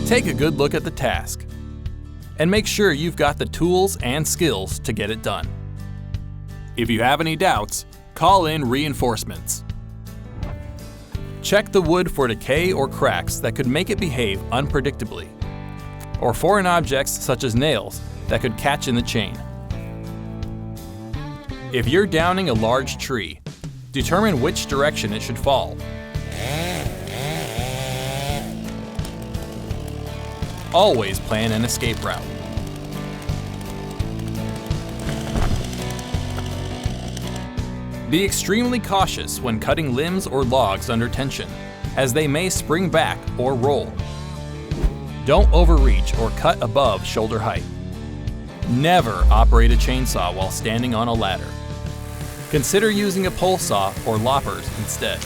Take a good look at the task and make sure you've got the tools and skills to get it done. If you have any doubts, call in reinforcements. Check the wood for decay or cracks that could make it behave unpredictably, or foreign objects such as nails that could catch in the chain. If you're downing a large tree, determine which direction it should fall. Always plan an escape route. Be extremely cautious when cutting limbs or logs under tension, as they may spring back or roll. Don't overreach or cut above shoulder height. Never operate a chainsaw while standing on a ladder. Consider using a pole saw or loppers instead.